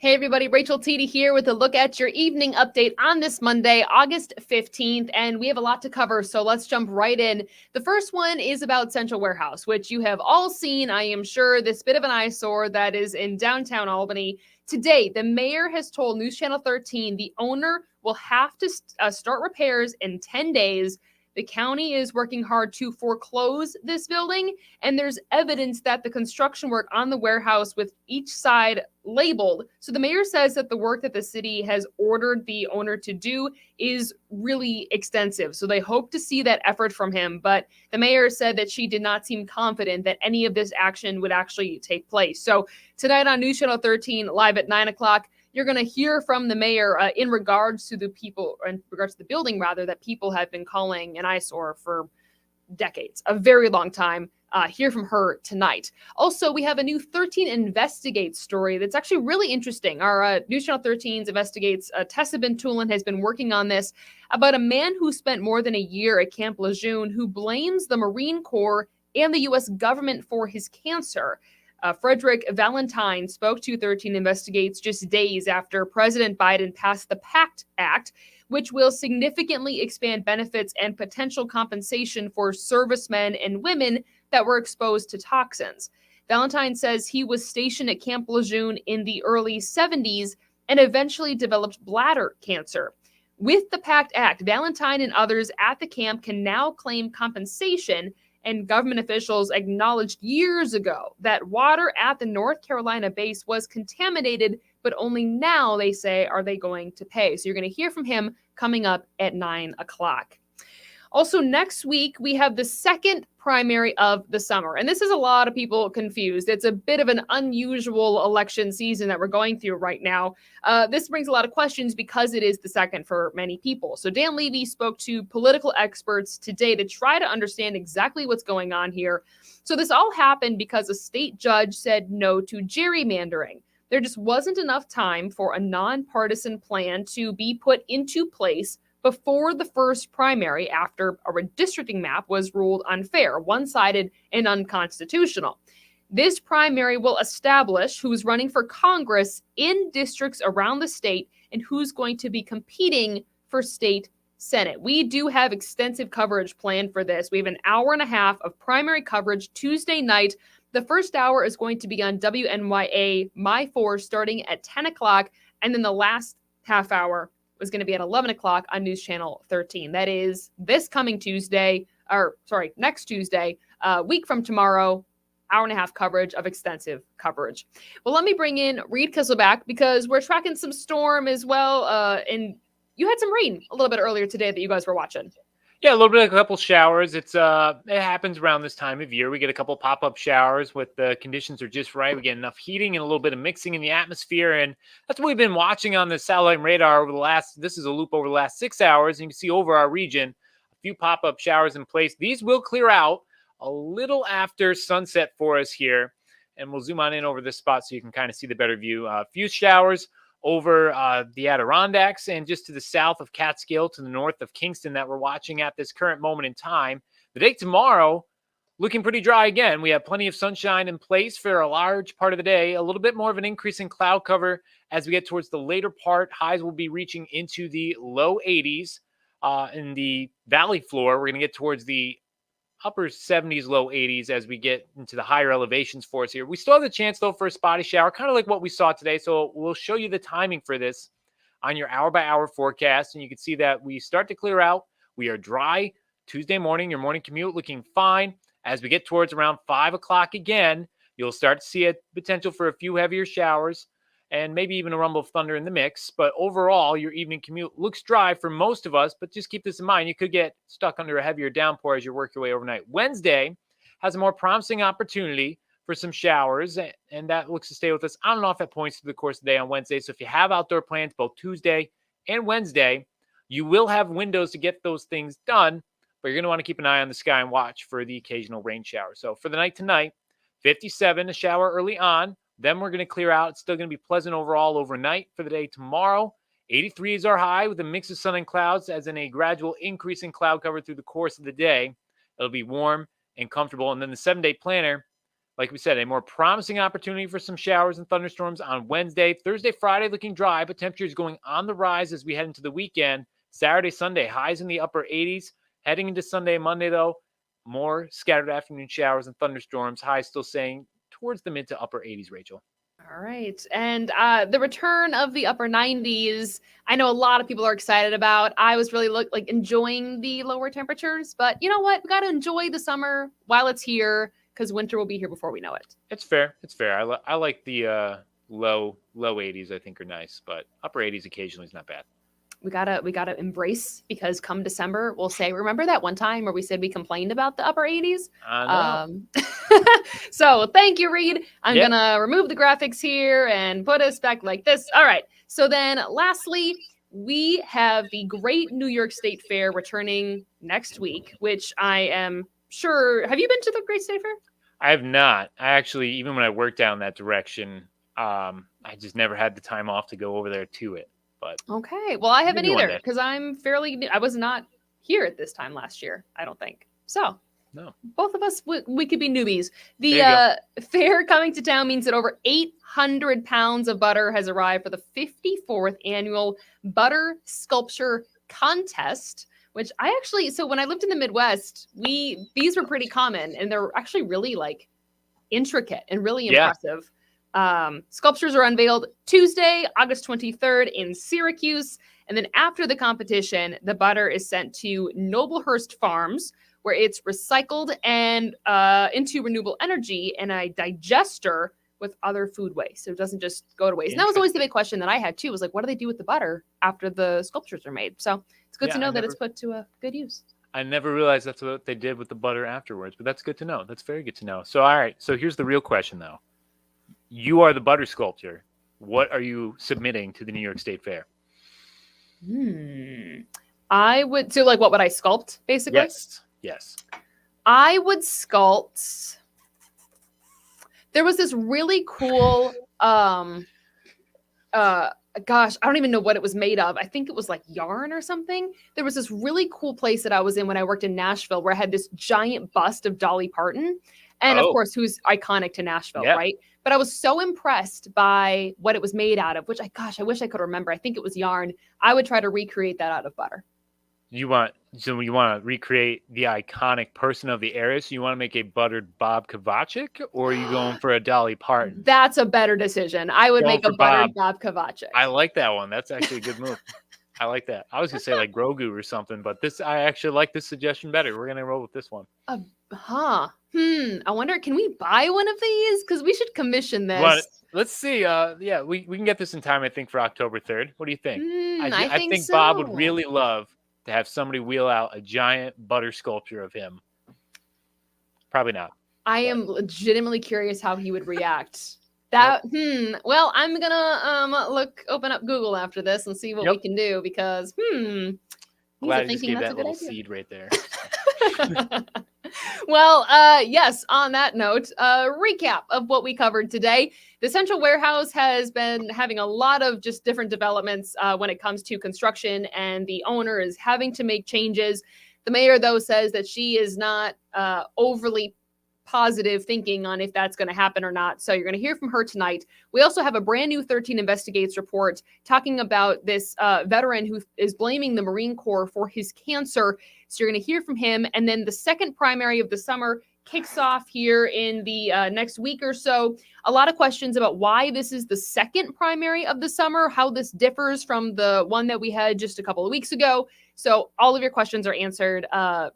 Hey everybody, Rachel Teedy here with a look at your evening update on this Monday, August 15th, and we have a lot to cover, so let's jump right in. The first one is about Central Warehouse, which you have all seen, I am sure, this bit of an eyesore that is in downtown Albany. Today, the mayor has told News Channel 13 the owner will have to start repairs in 10 days. The county is working hard to foreclose this building, and there's evidence that the construction work on the warehouse with each side labeled. So the mayor says that the work that the city has ordered the owner to do is really extensive. So they hope to see that effort from him. But the mayor said that she did not seem confident that any of this action would actually take place. So tonight on News Channel 13, live at 9 o'clock, you're going to hear from the mayor in regards to the building, rather, that people have been calling an eyesore for decades, a very long time. Hear from her tonight. Also, we have a new 13 Investigates story that's actually really interesting. Our News Channel 13's Investigates, Tessa Bentulin, has been working on this about a man who spent more than a year at Camp Lejeune who blames the Marine Corp and the U.S. government for his cancer. Frederick Valentine spoke to 13 Investigates just days after President Biden passed the PACT Act, which will significantly expand benefits and potential compensation for servicemen and women that were exposed to toxins. Valentine says he was stationed at Camp Lejeune in the early 70s and eventually developed bladder cancer. With the PACT Act, Valentine and others at the camp can now claim compensation, and government officials acknowledged years ago that water at the North Carolina base was contaminated, but only now, they say, are they going to pay. So you're going to hear from him coming up at 9 o'clock. Also, next week, we have the second primary of the summer. And this is a lot of people confused. It's a bit of an unusual election season that we're going through right now. This brings a lot of questions because it is the second for many people. So Dan Levy spoke to political experts today to try to understand exactly what's going on here. So this all happened because a state judge said no to gerrymandering. There just wasn't enough time for a nonpartisan plan to be put into place before the first primary after a redistricting map was ruled unfair, one-sided, and unconstitutional. This primary will establish who's running for Congress in districts around the state and who's going to be competing for state Senate. We do have extensive coverage planned for this. We have an hour and a half of primary coverage Tuesday night. The first hour is going to be on WNYA My 4 starting at 10 o'clock, and then the last half hour was going to be at 11 o'clock on News Channel 13. That is this coming Tuesday, next Tuesday, week from tomorrow, hour and a half coverage of extensive coverage. Well, let me bring in Reed Kisselback because we're tracking some storm as well. And you had some rain a little bit earlier today that you guys were watching. Yeah, a little bit, a couple showers. It happens around this time of year. We get a couple pop-up showers with the conditions are just right. We get enough heating and a little bit of mixing in the atmosphere. And that's what we've been watching on the satellite radar this is a loop over the last 6 hours. And you can see over our region, a few pop-up showers in place. These will clear out a little after sunset for us here. And we'll zoom on in over this spot so you can kind of see the better view. A few showers over the Adirondacks and just to the south of Catskill, to the north of Kingston that we're watching at this current moment in time. The day tomorrow, looking pretty dry again. We have plenty of sunshine in place for a large part of the day. A little bit more of an increase in cloud cover as we get towards the later part. Highs will be reaching into the low 80s in the valley floor. We're going to get towards the upper 70s, low 80s as we get into the higher elevations for us here. We still have the chance, though, for a spotty shower, kind of like what we saw today. So we'll show you the timing for this on your hour-by-hour forecast, and you can see that we start to clear out. We are dry Tuesday morning, your morning commute looking fine. As we get towards around 5 o'clock again, you'll start to see a potential for a few heavier showers and maybe even a rumble of thunder in the mix. But overall, your evening commute looks dry for most of us, but just keep this in mind. You could get stuck under a heavier downpour as you work your way overnight. Wednesday has a more promising opportunity for some showers, and that looks to stay with us on and off at points through the course of the day on Wednesday. So if you have outdoor plans both Tuesday and Wednesday, you will have windows to get those things done, but you're going to want to keep an eye on the sky and watch for the occasional rain shower. So for the night tonight, 57, a shower early on. Then we're going to clear out. It's still going to be pleasant overall overnight. For the day tomorrow, 83 is our high with a mix of sun and clouds, as in a gradual increase in cloud cover through the course of the day. It'll be warm and comfortable. And then the 7-day planner like we said, a more promising opportunity for some showers and thunderstorms on Wednesday. Thursday, Friday looking dry, but temperatures going on the rise as we head into the weekend. Saturday, Sunday, highs in the upper 80s. Heading into Sunday and Monday, though, more scattered afternoon showers and thunderstorms. Highs still saying towards the mid to upper 80s, Rachel. All right. And the return of the upper 90s, I know a lot of people are excited about. I was really enjoying the lower temperatures, but you know what? We got to enjoy the summer while it's here because winter will be here before we know it. It's fair. It's fair. I like the low 80s, I think are nice, but upper 80s occasionally is not bad. We gotta embrace, because come December we'll say, remember that one time where we said we complained about the upper 80s? So thank you, Reed. I'm gonna remove the graphics here and put us back like this. All right. So then lastly, we have the Great New York State Fair returning next week, which I am sure. Have you been to the Great State Fair? I have not. I actually, even when I worked down that direction, I just never had the time off to go over there to it. But okay, well, I haven't either because I'm fairly new. I was not here at this time last year, I don't think. So no, both of us, we could be newbies. The fair coming to town means that over 800 pounds of butter has arrived for the 54th annual butter sculpture contest, which I actually, so when I lived in the Midwest, these were pretty common, and they're actually really intricate and really impressive. Sculptures are unveiled Tuesday, August 23rd in Syracuse. And then after the competition, the butter is sent to Noblehurst Farms, where it's recycled and into renewable energy in a digester with other food waste. So it doesn't just go to waste. And that was always the big question that I had too, was what do they do with the butter after the sculptures are made? So it's good to know that it's put to a good use. I never realized that's what they did with the butter afterwards, but that's good to know. That's very good to know. So, all right. So here's the real question though. You are the butter sculptor. What are you submitting to the New York State Fair? I would, so what would I sculpt, basically? Yes. I would sculpt. There was this really cool, gosh, I don't even know what it was made of. I think it was yarn or something. There was this really cool place that I was in when I worked in Nashville where I had this giant bust of Dolly Parton. And of course, who's iconic to Nashville, right? But I was so impressed by what it was made out of, which I wish I could remember. I think it was yarn. I would try to recreate that out of butter. You want to recreate the iconic person of the area? So you want to make a buttered Bob Kovacic, or are you going for a Dolly Parton? That's a better decision. I would make a buttered Bob Kovacic. I like that one. That's actually a good move. I like that. I was going to say Grogu or something, but I actually like this suggestion better. We're going to roll with this one. I wonder, can we buy one of these? Because we should commission this. Let's see. We can get this in time, I think, for October 3rd. What do you think? I think so. Bob would really love to have somebody wheel out a giant butter sculpture of him. Probably not. I am legitimately curious how he would react. Well, I'm gonna open up Google after this and see what we can do, because glad I just gave that little seed right there. Well, yes, on that note, recap of what we covered today. The Central Warehouse has been having a lot of just different developments when it comes to construction, and the owner is having to make changes. The mayor, though, says that she is not overly positive thinking on if that's going to happen or not. So you're going to hear from her tonight. We also have a brand new 13 Investigates report talking about this veteran who is blaming the Marine Corps for his cancer. So you're going to hear from him. And then the second primary of the summer kicks off here in the next week or so. A lot of questions about why this is the second primary of the summer, how this differs from the one that we had just a couple of weeks ago. So all of your questions are answered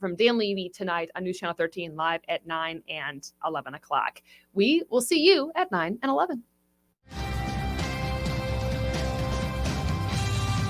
from Dan Levy tonight on News Channel 13 live at 9 and 11 o'clock. We will see you at 9 and 11.